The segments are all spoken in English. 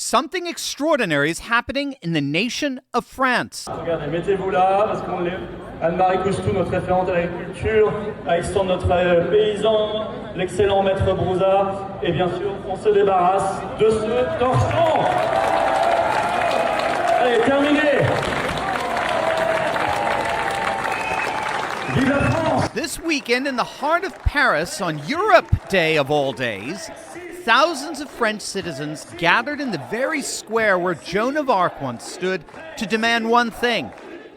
something extraordinary is happening in the nation of France. Regardez, mettez-vous là, parce qu'on l'est. Anne-Marie Coustou, notre référente à l'agriculture, Alexandre, notre paysan, l'excellent maître Broussard, et bien sûr, on se débarrasse de ce torchon. Allez, terminé. Vive la France! This weekend in the heart of Paris, on Europe Day of all days, thousands of French citizens gathered in the very square where Joan of Arc once stood to demand one thing: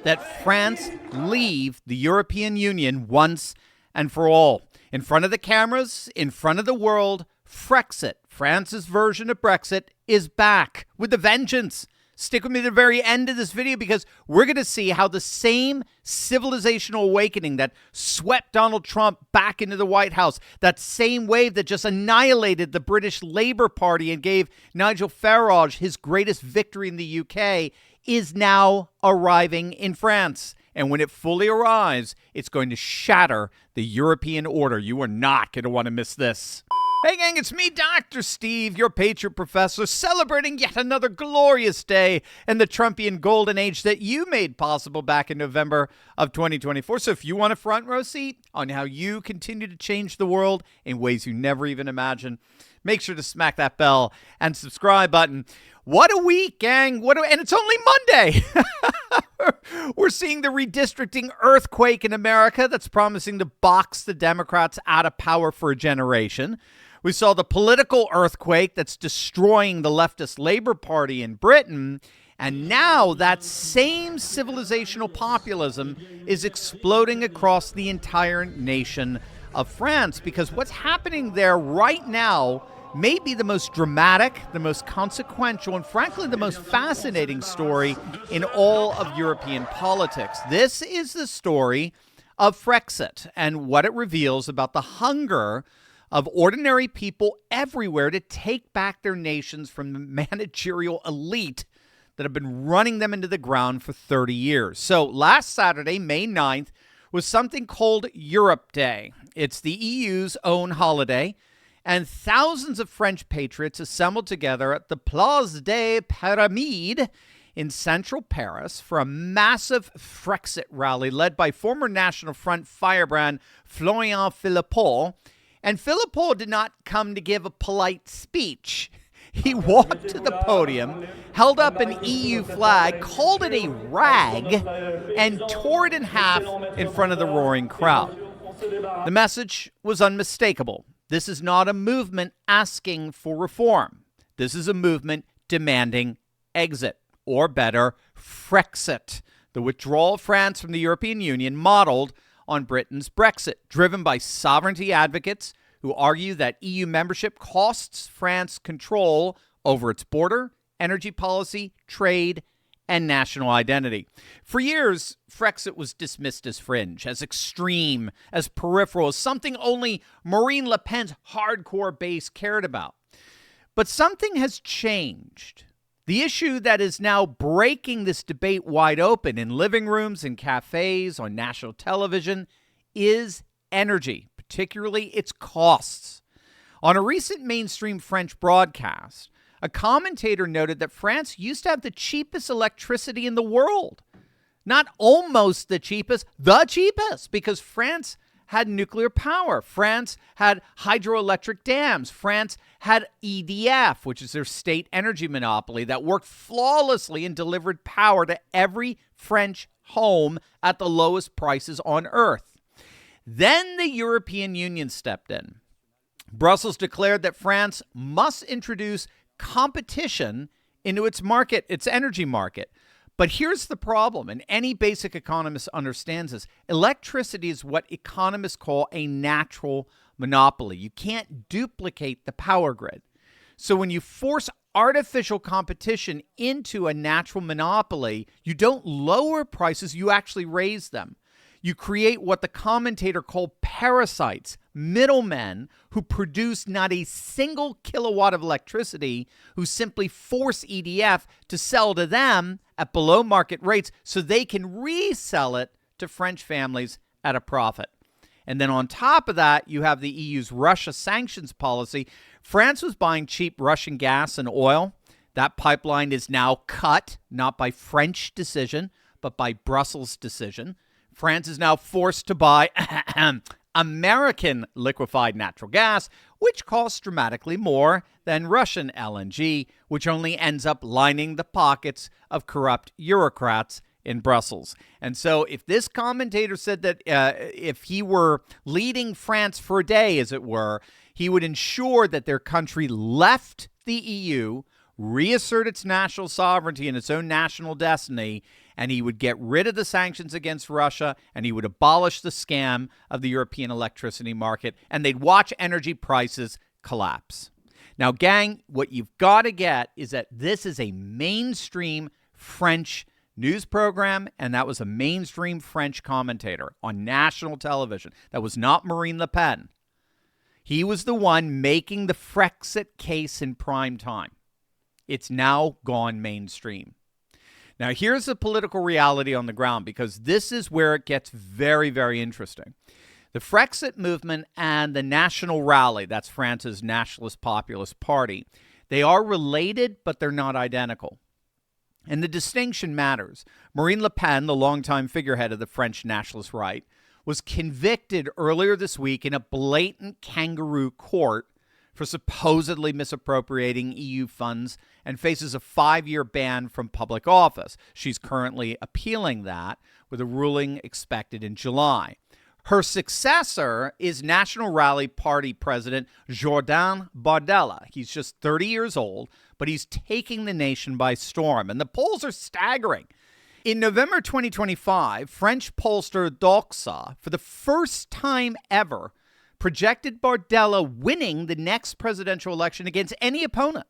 that France leave the European Union once and for all. In front of the cameras, in front of the world, Frexit, France's version of Brexit, is back with a vengeance. Stick with me to the very end of this video because we're going to see how the same civilizational awakening that swept Donald Trump back into the White House, that same wave that just annihilated the British Labour Party and gave Nigel Farage his greatest victory in the UK, is now arriving in France. And when it fully arrives, it's going to shatter the European order. You are not going to want to miss this. Hey gang, it's me, Dr. Steve, your Patriot Professor, celebrating yet another glorious day in the Trumpian golden age that you made possible back in November of 2024. So if you want a front row seat on how you continue to change the world in ways you never even imagined, make sure to smack that bell and subscribe button. What a week, gang. And it's only Monday. We're seeing the redistricting earthquake in America that's promising to box the Democrats out of power for a generation. We saw the political earthquake that's destroying the leftist Labour Party in Britain. And now that same civilizational populism is exploding across the entire nation of France, because what's happening there right now may be the most dramatic, the most consequential, and frankly, the most fascinating story in all of European politics. This is the story of Frexit and what it reveals about the hunger of ordinary people everywhere to take back their nations from the managerial elite that have been running them into the ground for 30 years. So last Saturday, May 9th, was something called Europe Day. It's the EU's own holiday, and thousands of French patriots assembled together at the Place des Pyramides in central Paris for a massive Frexit rally led by former National Front firebrand Florian Philippot. And Philippot did not come to give a polite speech. He walked to the podium, held up an EU flag, called it a rag, and tore it in half in front of the roaring crowd. The message was unmistakable. This is not a movement asking for reform. This is a movement demanding exit, or better, Frexit, the withdrawal of France from the European Union modeled on Britain's Brexit, driven by sovereignty advocates who argue that EU membership costs France control over its border, energy policy, trade, and national identity. For years, Frexit was dismissed as fringe, as extreme, as peripheral, as something only Marine Le Pen's hardcore base cared about. But something has changed. The issue that is now breaking this debate wide open in living rooms and cafes, on national television, is energy, particularly its costs. On a recent mainstream French broadcast, a commentator noted that France used to have the cheapest electricity in the world. Not almost the cheapest, because France had nuclear power. France had hydroelectric dams. France had EDF, which is their state energy monopoly, that worked flawlessly and delivered power to every French home at the lowest prices on earth. Then the European Union stepped in. Brussels declared that France must introduce competition into its market, its energy market. But here's the problem, and any basic economist understands this. Electricity is what economists call a natural monopoly. You can't duplicate the power grid. So when you force artificial competition into a natural monopoly, you don't lower prices, you actually raise them. You create what the commentator called parasites, middlemen who produce not a single kilowatt of electricity, who simply force EDF to sell to them at below market rates so they can resell it to French families at a profit. And then on top of that, you have the EU's Russia sanctions policy. France was buying cheap Russian gas and oil. That pipeline is now cut, not by French decision, but by Brussels decision. France is now forced to buy American liquefied natural gas, which costs dramatically more than Russian LNG, which only ends up lining the pockets of corrupt bureaucrats in Brussels. And so if this commentator said that if he were leading France for a day, as it were, he would ensure that their country left the EU, reassert its national sovereignty and its own national destiny, and he would get rid of the sanctions against Russia, and he would abolish the scam of the European electricity market, and they'd watch energy prices collapse. Now, gang, what you've got to get is that this is a mainstream French news program, and that was a mainstream French commentator on national television. That was not Marine Le Pen. He was the one making the Frexit case in prime time. It's now gone mainstream. Now, here's the political reality on the ground, because this is where it gets very, very interesting. The Frexit movement and the National Rally, that's France's nationalist populist party, they are related, but they're not identical. And the distinction matters. Marine Le Pen, the longtime figurehead of the French nationalist right, was convicted earlier this week in a blatant kangaroo court for supposedly misappropriating EU funds and faces a 5-year ban from public office. She's currently appealing that, with a ruling expected in July. Her successor is National Rally Party President Jordan Bardella. He's just 30 years old, but he's taking the nation by storm, and the polls are staggering. In November 2025, French pollster Doxa, for the first time ever, projected Bardella winning the next presidential election against any opponent.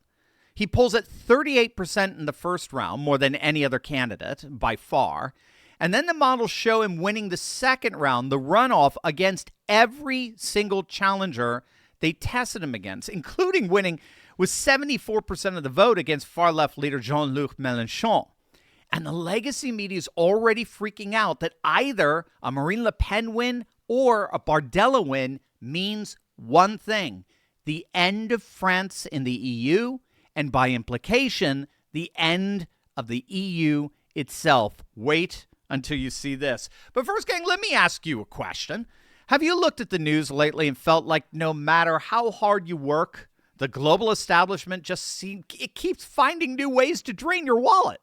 He polls at 38% in the first round, more than any other candidate by far. And then the models show him winning the second round, the runoff, against every single challenger they tested him against, including winning with 74% of the vote against far-left leader Jean-Luc Mélenchon. And the legacy media is already freaking out that either a Marine Le Pen win or a Bardella win means one thing: the end of France in the EU, and by implication, the end of the EU itself. Wait until you see this. But first, gang, let me ask you a question. Have you looked at the news lately and felt like no matter how hard you work, the global establishment it keeps finding new ways to drain your wallet?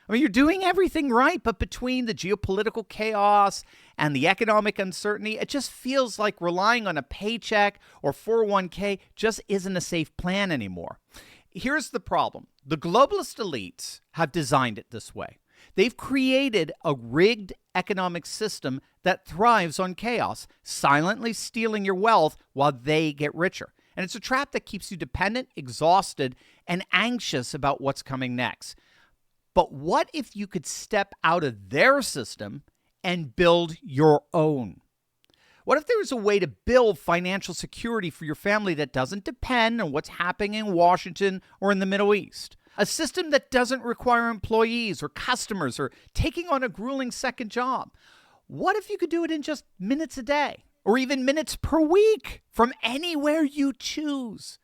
I mean, you're doing everything right, but between the geopolitical chaos and the economic uncertainty, it just feels like relying on a paycheck or 401k just isn't a safe plan anymore. Here's the problem. The globalist elites have designed it this way. They've created a rigged economic system that thrives on chaos, silently stealing your wealth while they get richer. And it's a trap that keeps you dependent, exhausted, and anxious about what's coming next. But what if you could step out of their system and build your own? What if there was a way to build financial security for your family that doesn't depend on what's happening in Washington or in the Middle East? A system that doesn't require employees or customers or taking on a grueling second job. What if you could do it in just minutes a day or even minutes per week from anywhere you choose?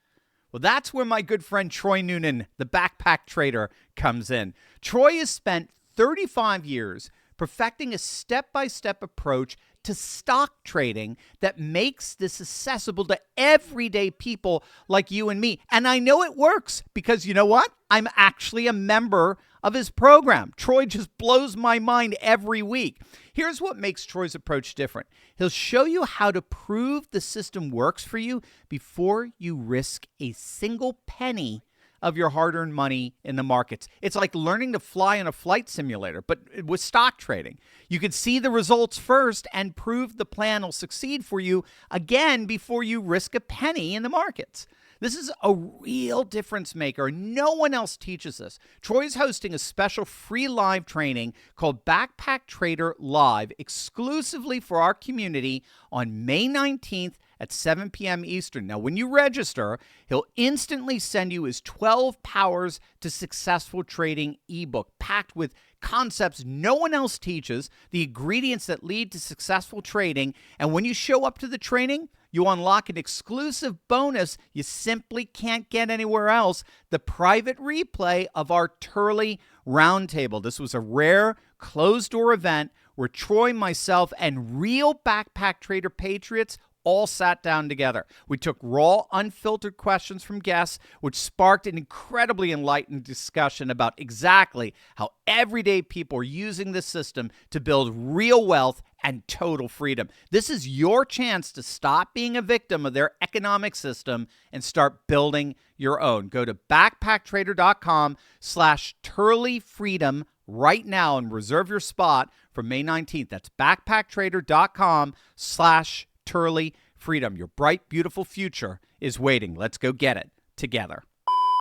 Well, that's where my good friend Troy Noonan, the backpack trader, comes in. Troy has spent 35 years perfecting a step-by-step approach to stock trading that makes this accessible to everyday people like you and me. And I know it works because you know what? I'm actually a member of his program. Troy just blows my mind every week. Here's what makes Troy's approach different. He'll show you how to prove the system works for you before you risk a single penny of your hard-earned money in the markets. It's like learning to fly in a flight simulator, but with stock trading. You can see the results first and prove the plan will succeed for you again before you risk a penny in the markets. This is a real difference maker. No one else teaches this. Troy's hosting a special free live training called Backpack Trader Live exclusively for our community on May 19th at 7 p.m. Eastern. Now, when you register, he'll instantly send you his 12 Powers to Successful Trading ebook, packed with concepts no one else teaches, the ingredients that lead to successful trading. And when you show up to the training, you unlock an exclusive bonus you simply can't get anywhere else, the private replay of our Turley Roundtable. This was a rare closed-door event where Troy, myself, and real backpack trader patriots all sat down together. We took raw, unfiltered questions from guests, which sparked an incredibly enlightened discussion about exactly how everyday people are using this system to build real wealth and total freedom. This is your chance to stop being a victim of their economic system and start building your own. Go to backpacktrader.com/turleyfreedom right now and reserve your spot for May 19th. That's backpacktrader.com/Turley Freedom. Your bright, beautiful future is waiting. Let's go get it together.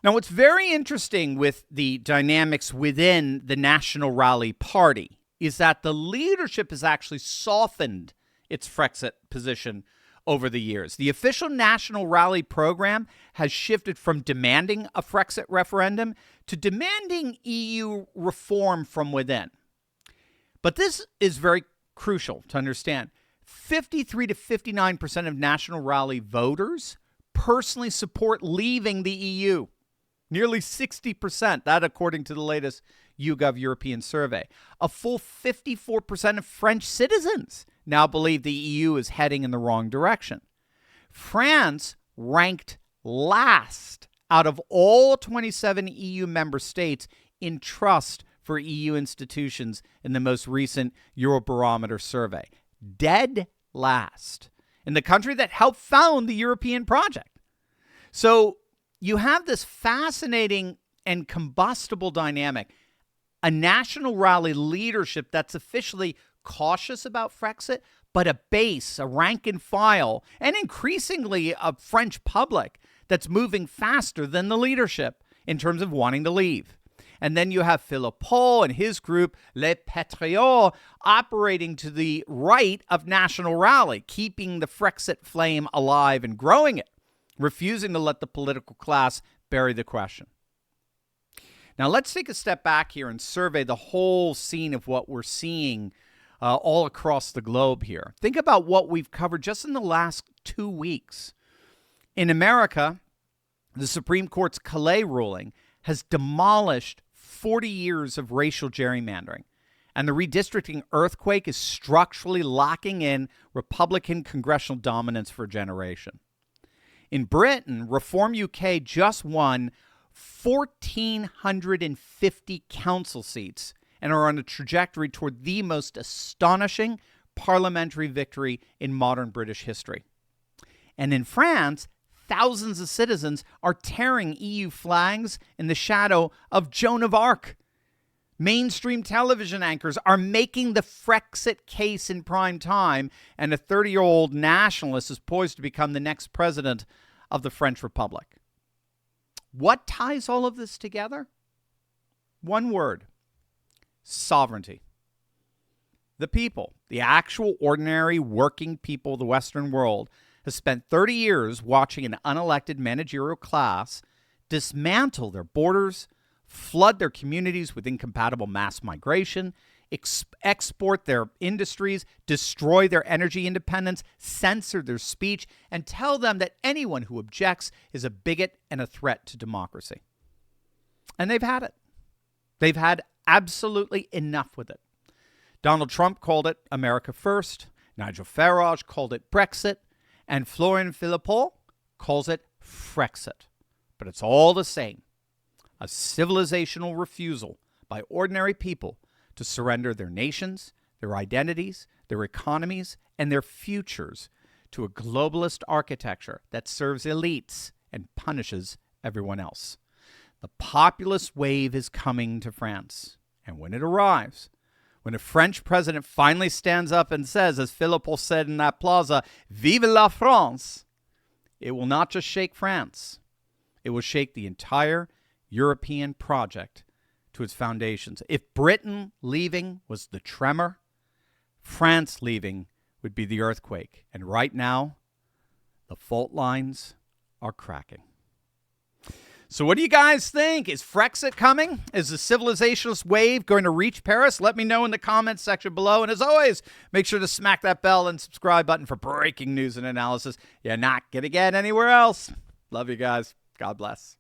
Now, what's very interesting with the dynamics within the National Rally Party is that the leadership has actually softened its Frexit position over the years. The official National Rally program has shifted from demanding a Frexit referendum to demanding EU reform from within. But this is very crucial to understand. 53 to 59% of National Rally voters personally support leaving the EU. Nearly 60%, that according to the latest YouGov European survey. A full 54% of French citizens now believe the EU is heading in the wrong direction. France ranked last out of all 27 EU member states in trust for EU institutions in the most recent Eurobarometer survey. Dead last in the country that helped found the European project. So you have this fascinating and combustible dynamic, a National Rally leadership that's officially cautious about Frexit, but a base, a rank and file, and increasingly a French public that's moving faster than the leadership in terms of wanting to leave. And then you have Philippot and his group, Les Patriots, operating to the right of National Rally, keeping the Frexit flame alive and growing it, refusing to let the political class bury the question. Now, let's take a step back here and survey the whole scene of what we're seeing all across the globe here. Think about what we've covered just in the last 2 weeks. In America, the Supreme Court's Calais ruling has demolished 40 years of racial gerrymandering, and the redistricting earthquake is structurally locking in Republican congressional dominance for a generation. In Britain, Reform UK just won 1,450 council seats and are on a trajectory toward the most astonishing parliamentary victory in modern British history. And in France, thousands of citizens are tearing EU flags in the shadow of Joan of Arc. Mainstream television anchors are making the Frexit case in prime time, and a 30-year-old nationalist is poised to become the next president of the French Republic. What ties all of this together? One word: sovereignty. The people, the actual ordinary working people of the Western world, has spent 30 years watching an unelected managerial class dismantle their borders, flood their communities with incompatible mass migration, export their industries, destroy their energy independence, censor their speech, and tell them that anyone who objects is a bigot and a threat to democracy. And they've had it. They've had absolutely enough with it. Donald Trump called it America First. Nigel Farage called it Brexit. And Florian Philippot calls it Frexit. But it's all the same. A civilizational refusal by ordinary people to surrender their nations, their identities, their economies, and their futures to a globalist architecture that serves elites and punishes everyone else. The populist wave is coming to France. And when it arrives, when a French president finally stands up and says, as Philippot said in that plaza, "Vive la France," it will not just shake France. It will shake the entire European project to its foundations. If Britain leaving was the tremor, France leaving would be the earthquake. And right now, The fault lines are cracking. So what do you guys think? Is Frexit coming? Is the civilizationist wave going to reach Paris? Let me know in the comments section below. And as always, make sure to smack that bell and subscribe button for breaking news and analysis you're not going to get anywhere else. Love you guys. God bless.